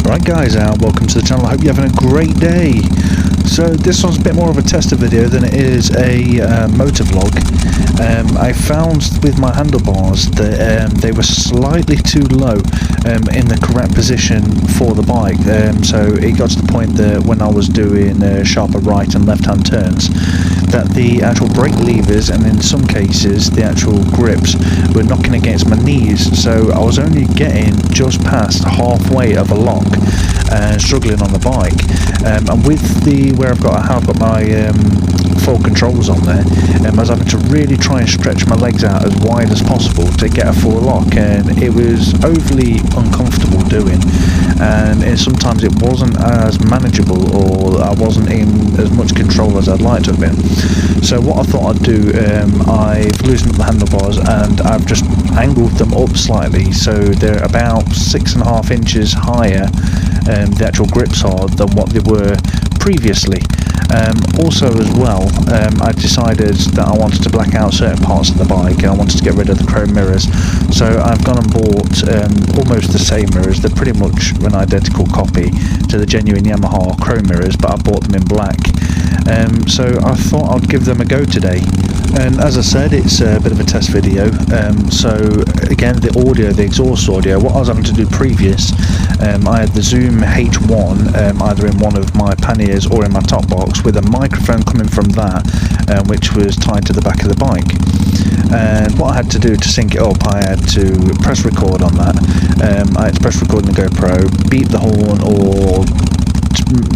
Right guys, welcome to the channel. I hope you're having a great day. So this one's a bit more of a tester video than it is a motor vlog. I found with my handlebars that they were slightly too low in the correct position for the bike. So it got to the point that when I was doing sharper right and left hand turns, that the actual brake levers and in some cases the actual grips were knocking against my knees. So I was only getting just past halfway of a lock and struggling on the bike. And with where I've got my full controls on there, I was having to really try and stretch my legs out as wide as possible to get a full lock, and it was overly uncomfortable doing, and sometimes it wasn't as manageable, or I wasn't in as much control as I'd like to have been. So what I thought I'd do, I've loosened up the handlebars and I've just angled them up slightly so they're about 6.5 inches higher, the actual grips are, than what they were previously. Also as well, I decided that I wanted to black out certain parts of the bike and I wanted to get rid of the chrome mirrors, so I've gone and bought almost the same mirrors. They're pretty much an identical copy to the genuine Yamaha chrome mirrors, but I bought them in black. So I thought I'd give them a go today, and as I said, it's a bit of a test video. So again, the audio, the exhaust audio, what I was having to do previous, I had the Zoom H1 either in one of my panniers or in my top box with a microphone coming from that, which was tied to the back of the bike. And what I had to do to sync it up, I had to press record on that. I had to press record on the GoPro, beep the horn or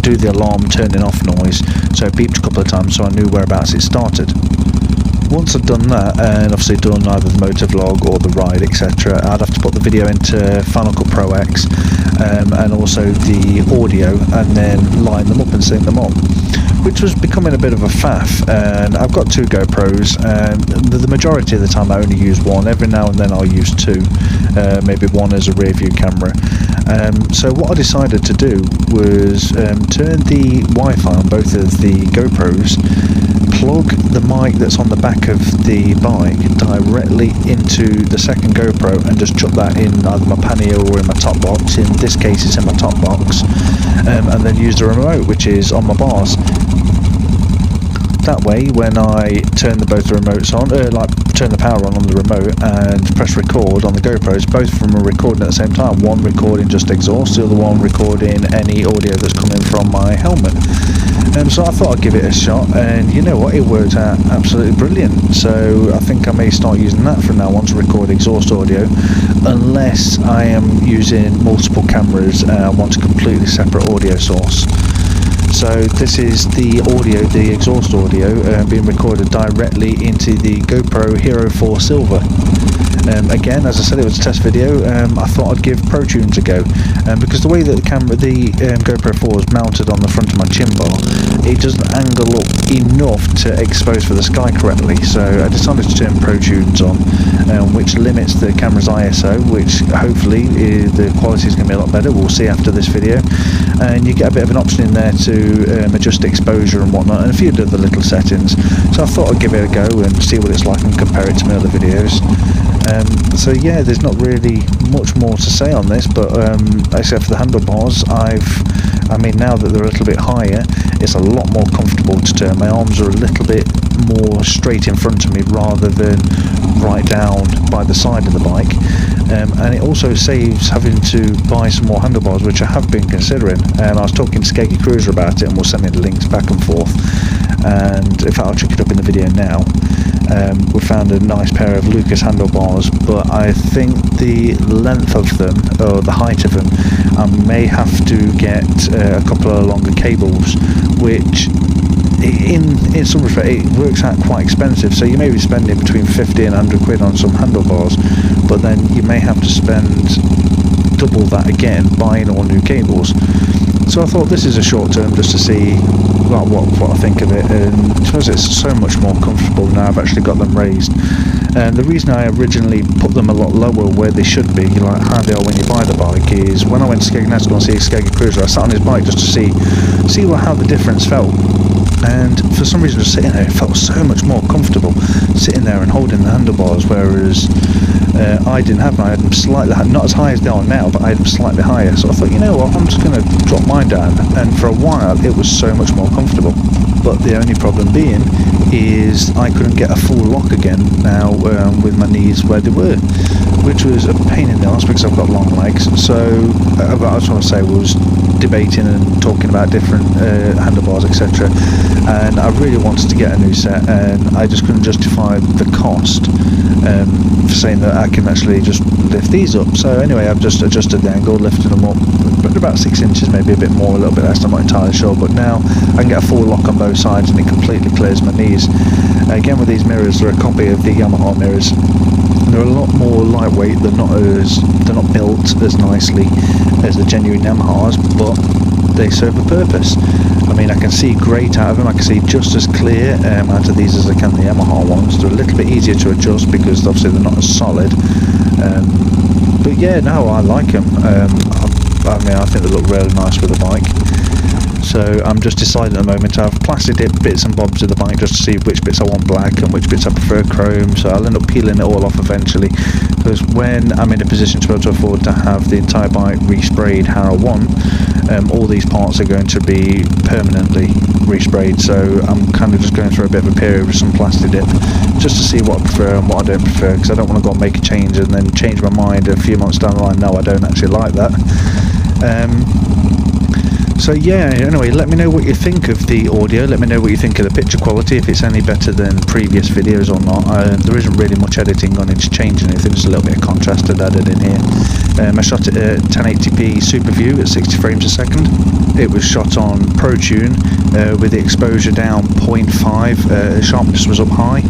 do the alarm turning off noise, so it beeped a couple of times so I knew whereabouts it started. Once I'd done that, and obviously done either the motor vlog or the ride, etc., I'd have to put the video into Final Cut Pro X and also the audio, and then line them up and sync them up, which was becoming a bit of a faff. And I've got two GoPros, and the majority of the time I only use one. Every now and then I'll use two, maybe one as a rear view camera. So what I decided to do was turn the Wi-Fi on both of the GoPros, plug the mic that's on the back of the bike directly into the second GoPro and just chuck that in either my pannier or in my top box. In this case it's in my top box, and then use the remote, which is on my bars. That way, when I turn both the remotes on, like turn the power on the remote and press record on the GoPros, both of them are recording at the same time. One recording just exhaust, the other one recording any audio that's coming from my helmet. So I thought I'd give it a shot, and you know what, it worked out absolutely brilliant. So I think I may start using that from now on to record exhaust audio, unless I am using multiple cameras and I want a completely separate audio source. So this is the audio, the exhaust audio, being recorded directly into the GoPro Hero 4 Silver. Again, as I said, it was a test video. I thought I'd give Pro Tunes a go, because the way that the GoPro 4 is mounted on the front of my chin bar, it doesn't angle up enough to expose for the sky correctly. So I decided to turn Pro Tunes on, which limits the camera's ISO, which hopefully the quality is going to be a lot better. We'll see after this video. And you get a bit of an option in there to adjust exposure and whatnot, and a few other little settings. So I thought I'd give it a go and see what it's like and compare it to my other videos. So yeah, there's not really much more to say on this, but except for the handlebars, I mean now that they're a little bit higher, it's a lot more comfortable to turn. My arms are a little bit more straight in front of me rather than right down by the side of the bike. And it also saves having to buy some more handlebars, which I have been considering. I was talking to Skeggy Cruiser about it, and we'll send me the links back and forth. And in fact, I'll check it up in the video now. We found a nice pair of Lucas handlebars, but I think the length of them, or the height of them, I may have to get a couple of longer cables, which in some respect it works out quite expensive. So you may be spending between 50 and 100 quid on some handlebars, but then you may have to spend double that again buying all new cables. So I thought this is a short term just to see what I think of it, and because it's so much more comfortable now I've actually got them raised. And the reason I originally put them a lot lower where they should be, like how they are when you buy the bike, is when I went to Skeggy to go and see Skeggy Cruiser, I sat on his bike just to see how the difference felt. And for some reason, just sitting there, it felt so much more comfortable sitting there and holding the handlebars, whereas I didn't have them. I had them slightly high, not as high as they are now, but I had them slightly higher. So I thought, you know what, I'm just going to drop mine down. And for a while, it was so much more comfortable. But the only problem being is I couldn't get a full lock again now with my knees where they were, which was a pain in the arse because I've got long legs. So what I was trying to say was debating and talking about different handlebars, etc. And I really wanted to get a new set, and I just couldn't justify the cost for saying that I can actually just lift these up. So anyway, I've just adjusted the angle, lifted them up about 6 inches, maybe a bit more, a little bit less, I'm not entirely sure, but now I can get a full lock on both sides and it completely clears my knees. Again, with these mirrors, they're a copy of the Yamaha mirrors. They're a lot more lightweight, they're not built as nicely as the genuine Yamahas, but they serve a purpose. I mean, I can see great out of them, I can see just as clear out of these as I can the Yamaha ones. They're a little bit easier to adjust because obviously they're not as solid. But yeah, no, I like them. I mean, I think they look really nice with the bike. So I'm just deciding at the moment. I've plastered it bits and bobs of the bike just to see which bits I want black and which bits I prefer chrome. So I'll end up peeling it all off eventually, because when I'm in a position to be able to afford to have the entire bike resprayed how I want, all these parts are going to be permanently resprayed. So I'm kind of just going through a bit of a period with some plastic dip just to see what I prefer and what I don't prefer, because I don't want to go and make a change and then change my mind a few months down the line. No, I don't actually like that. So yeah, anyway, let me know what you think of the audio, let me know what you think of the picture quality, if it's any better than previous videos or not. There isn't really much editing on it to change anything, just a little bit of contrast added in here. I shot it at 1080p Super View at 60 frames a second. It was shot on ProTune with the exposure down 0.5, sharpness was up high,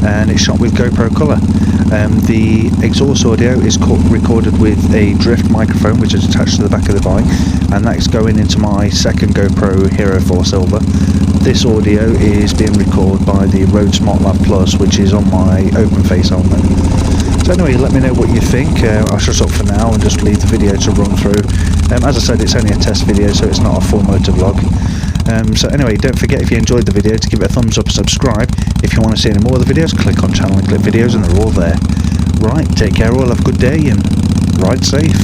and it's shot with GoPro Color. The exhaust audio is recorded with a drift microphone which is attached to the back of the bike, and that's going into my second GoPro Hero 4 Silver. This audio is being recorded by the Rode SmartLav Plus, which is on my open face helmet. So anyway, let me know what you think. I'll shut up for now and just leave the video to run through. As I said, it's only a test video, so it's not a full motor vlog. So anyway, don't forget, if you enjoyed the video, to give it a thumbs up and subscribe. If you want to see any more of the videos, click on channel and click videos, and they're all there. Right, take care all, have a good day and ride safe.